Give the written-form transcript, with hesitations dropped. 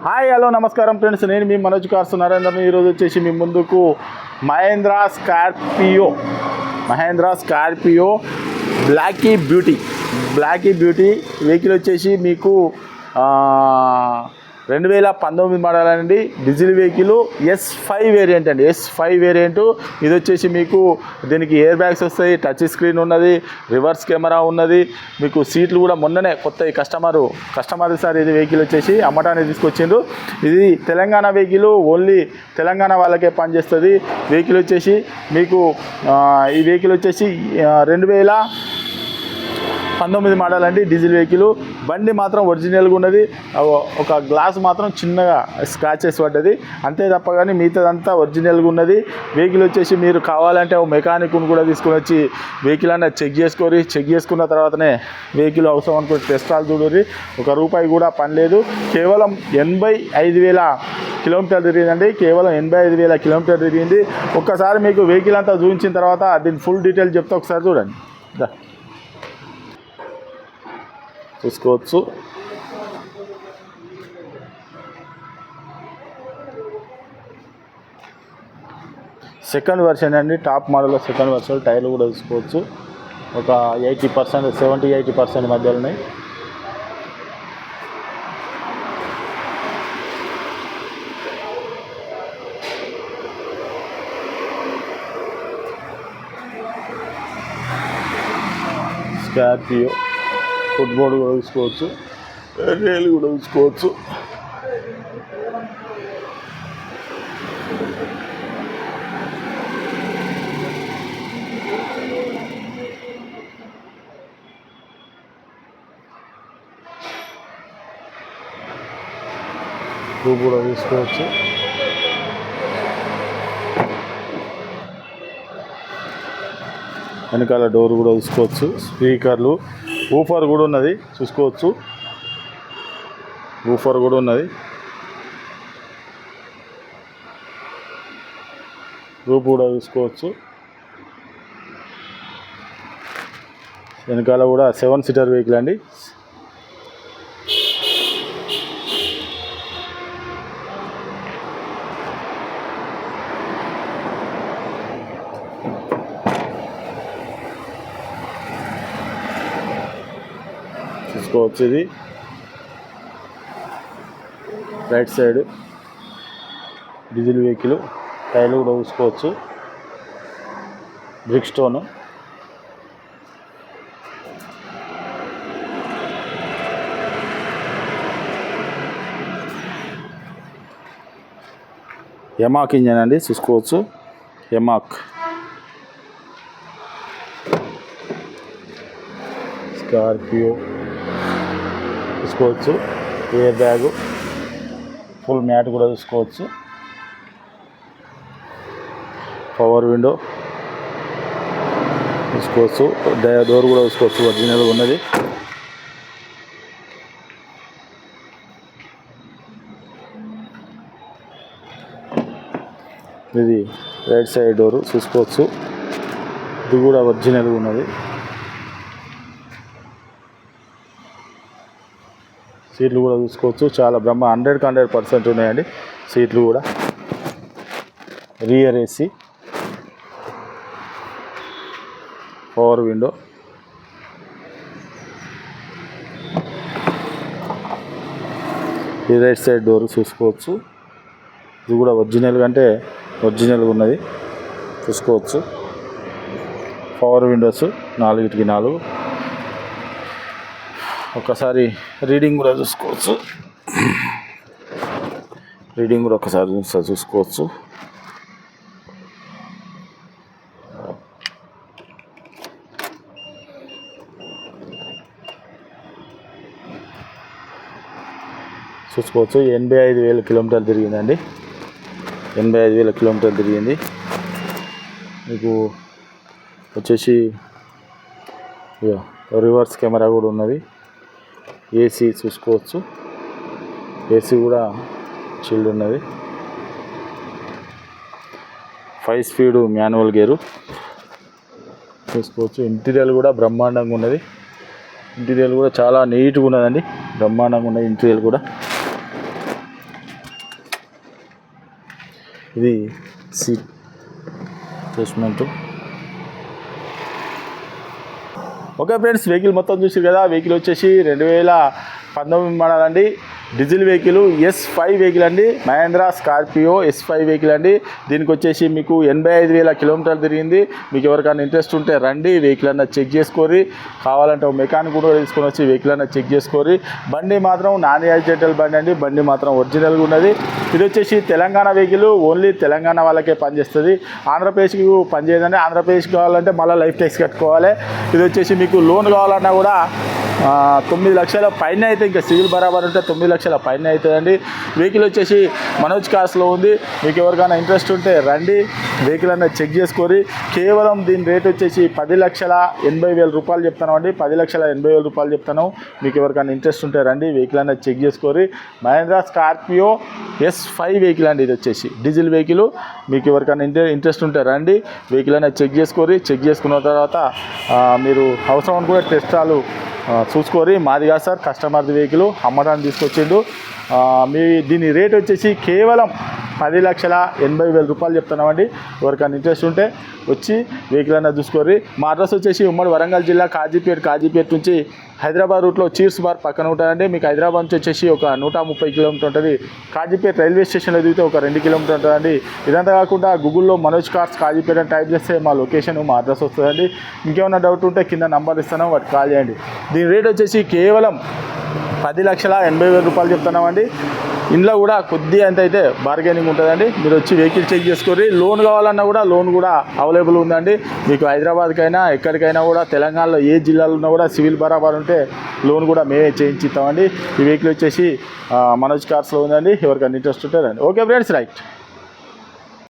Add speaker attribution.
Speaker 1: Hi hello నమస్కారం friends, నేను మీ Manoj cars Narender. ఈరోజు వచ్చేసి మీ ముందుకు Mahindra Scorpio blacky beauty vehicle వచ్చేసి మీకు 2019 మోడల్ అండి. డీజిల్ వెహికల్ S5 వేరియంట్ అండి. S5 వేరియంట్ ఇది వచ్చేసి మీకు దీనికి ఎయిర్ బ్యాగ్స్ వస్తాయి, టచ్ స్క్రీన్ ఉన్నది, రివర్స్ కెమెరా ఉన్నది. మీకు సీట్లు కూడా మొన్ననే కొత్త కస్టమర్ సార్ ఇది వెహికల్ వచ్చేసి అమ్మటానికి తీసుకొచ్చిండ్రు. ఇది తెలంగాణ వెహికల్, ఓన్లీ తెలంగాణ వాళ్ళకే పనిచేస్తుంది. వెహికల్ వచ్చేసి మీకు ఈ వెహికల్ వచ్చేసి 2019 మోడల్ అండి. Diesel vehicle. బండి మాత్రం ఒరిజినల్గా ఉన్నది. ఒక గ్లాస్ మాత్రం చిన్నగా స్క్రాచెస్ పడ్డది అంతే తప్ప కానీ మిగతాదంతా ఒరిజినల్గా ఉన్నది. వెహికల్ వచ్చేసి మీరు కావాలంటే మెకానిక్ను కూడా తీసుకొని వచ్చి వెహికల్ అన్న చెక్ చేసుకున్న తర్వాతనే వెహికల్ అవసరం అనుకుంటే టెస్టాలు చూడరి. ₹1 కూడా పని లేదు. కేవలం 85,000 కిలోమీటర్ తిరిగిందండి. కేవలం 85,000 కిలోమీటర్ తిరిగింది. ఒక్కసారి మీకు వెహికల్ అంతా చూపించిన తర్వాత దీని ఫుల్ డీటెయిల్ చెప్తే ఒకసారి చూడండి. చూసుకోవచ్చు. సెకండ్ వర్షన్ అండి, టాప్ మోడల్లో సెకండ్ వర్షన్. టైర్లు కూడా చూసుకోవచ్చు. ఒక 80%, 70-80% మధ్యలో ఉన్నాయి. స్కార్పియో ఫుట్బోర్డ్ కూడా చూసుకోవచ్చు, రైలు కూడా చూసుకోవచ్చు. రూప్ కూడా చూసుకోవచ్చు. వెనకాల డోర్ కూడా చూసుకోవచ్చు. స్పీకర్లు, ఊఫర్ కూడా ఉన్నది చూసుకోవచ్చు. ఊఫర్ కూడా ఉన్నది. రూప్ కూడా చూసుకోవచ్చు. వెనకాల కూడా 7 సీటర్ వెహికల్ అండి. చూసుకోవచ్చు. ఇది రైట్ సైడ్ డీజిల్ వెహికల్. టైర్లు కూడా చూసుకోవచ్చు. Brick stone. యమాక్ ఇంజన్ అండి చూసుకోవచ్చు. యమాక్ స్కార్పియో చూసుకోవచ్చు. ఎయిర్ బ్యాగు, ఫుల్ మ్యాట్ కూడా చూసుకోవచ్చు. పవర్ విండో చూసుకోవచ్చు. డోర్ కూడా చూసుకోవచ్చు, ఒరిజినల్గా ఉన్నది. ఇది రైట్ సైడ్ డోరు చూసుకోవచ్చు. ఇది కూడా ఒరిజినల్గా ఉన్నది. సీట్లు కూడా చూసుకోవచ్చు. చాలా 100% ఉన్నాయండి సీట్లు కూడా. Rear AC, power window. ఈ రైట్ సైడ్ డోర్ చూసుకోవచ్చు. ఇది కూడా ఒరిజినల్గా ఉన్నది చూసుకోవచ్చు. పవర్ విండోస్ 4కి 4. ఒకసారి రీడింగ్ కూడా చూసుకోవచ్చు. రీడింగ్ కూడా ఒకసారి చూసుకోవచ్చు. చూసుకోవచ్చు. 85,000 కిలోమీటర్లు తిరిగిందండి. 85,000 కిలోమీటర్లు తిరిగింది. మీకు వచ్చేసి రివర్స్ కెమెరా కూడా ఉన్నది. ఏసీ చూసుకోవచ్చు. ఏసీ కూడా చిల్డ్ ఉన్నది. 5 స్పీడ్ మాన్యువల్ గేరు చూసుకోవచ్చు. ఇంటీరియర్ కూడా బ్రహ్మాండంగా ఉన్నది. ఇంటీరియర్ కూడా చాలా నీట్గా ఉన్నదండి, బ్రహ్మాండంగా ఉన్నది ఇంటీరియర్ కూడా. ఇది seat adjustment. Okay friends, vehicle మొత్తం చూసారు కదా. వెహికల్ వచ్చేసి 2019 మోడల్ అండి. డీజిల్ వెహికల్ S5 వెహికల్ అండి. మహేంద్ర స్కార్పియో S5 వెహికల్ అండి. దీనికి వచ్చేసి మీకు 85,000 కిలోమీటర్లు తిరిగింది. మీకు ఎవరికైనా ఇంట్రెస్ట్ ఉంటే రండి, వెహికల్ అన్న చెక్ చేసుకోరి. కావాలంటే ఒక మెకానిక్ కూడా తీసుకొని వచ్చి వెహికల్ అన్న చెక్ చేసుకోరి. బండి మాత్రం నాన్ యాక్సిడెంటల్ బండి అండి. బండి మాత్రం ఒరిజినల్గా ఉన్నది. ఇది వచ్చేసి తెలంగాణ వెహికల్, ఓన్లీ తెలంగాణ వాళ్ళకే పనిచేస్తుంది. ఆంధ్రప్రదేశ్కి పనిచేయదండి. ఆంధ్రప్రదేశ్ కావాలంటే మళ్ళీ లైఫ్ ట్యాక్స్ కట్టుకోవాలి. ఇది వచ్చేసి మీకు లోన్ కావాలన్నా కూడా 9 లక్షల పైన అయితే, ఇంకా సివిల్ బరాబర్ ఉంటే 9 లక్షల పైన అవుతుందండి. వెహికల్ వచ్చేసి మనోజ్ కార్స్లో ఉంది. మీకు ఎవరికైనా ఇంట్రెస్ట్ ఉంటే రండి, వెహికల్ అన్న చెక్ చేసుకోరి. కేవలం దీని రేట్ వచ్చేసి 10,80,000 రూపాయలు చెప్తాను అండి. 10,80,000 రూపాయలు చెప్తాను. మీకు ఎవరికైనా ఇంట్రెస్ట్ ఉంటే రండి, వెహికల్ అన్న చెక్ చేసుకోరి. మహేంద్ర స్కార్పియో S5 వెహికల్ అండి. ఇది వచ్చేసి డీజిల్ వెహికల్. మీకు ఎవరికైనా ఇంట్రెస్ట్ ఉంటే రండి, వెహికల్ అన్న చెక్ చేసుకోరి. చెక్ చేసుకున్న తర్వాత మీరు అవసరం కూడా టెస్ట్ రాలు చూసుకోరి. మాది కాదు సార్, కస్టమర్ది వెహికల్ అమ్మడానికి తీసుకొచ్చిండు. దీని రేట్ వచ్చేసి కేవలం 10,80,000 రూపాయలు చెప్తున్నామండి. ఎవరికైనా ఇంట్రెస్ట్ ఉంటే వచ్చి వెహికల్ అన్న చూసుకోరి. మా అడ్రస్ వచ్చేసి ఉమ్మడి వరంగల్ జిల్లా కాజీపేట నుంచి హైదరాబాద్ రూట్లో చీర్స్ బార్ పక్కన ఉంటుందండి. మీకు హైదరాబాద్ నుంచి వచ్చేసి ఒక 130 కిలోమీటర్ ఉంటుంది. కాజీపేట రైల్వే స్టేషన్లో దిగితే ఒక 2 కిలోమీటర్ ఉంటుందండి. ఇదంతా కాకుండా గూగుల్లో మనోజ్ కార్స్ కాజీపేట అని టైప్ చేస్తే మా లొకేషన్, మా అడ్రస్ వస్తుందండి. ఇంకేమైనా డౌట్ ఉంటే కింద నంబర్ ఇస్తాను, వాటికి కాల్ చేయండి. దీని రేట్ వచ్చేసి కేవలం 10,80,000 రూపాయలు చెప్తున్నామండి. ఇంట్లో కూడా కొద్దిగా ఎంత అయితే బార్గెనింగ్ ఉంటుందండి. మీరు వచ్చి వెహికల్ చెక్ చేసుకోరి. లోన్ కావాలన్నా కూడా లోన్ కూడా అవైలబుల్ ఉందండి. మీకు హైదరాబాద్కైనా ఎక్కడికైనా కూడా తెలంగాణలో ఏ జిల్లాలో ఉన్నా కూడా సివిల్ బరాబర్ ఉంటే లోన్ కూడా మేమే చేయించి ఇస్తామండి. ఈ వెహికల్ వచ్చేసి మనోజ్ కార్స్లో ఉందండి. ఎవరికైనా ఇంట్రెస్ట్ ఉంటే రండి. Okay friends, right.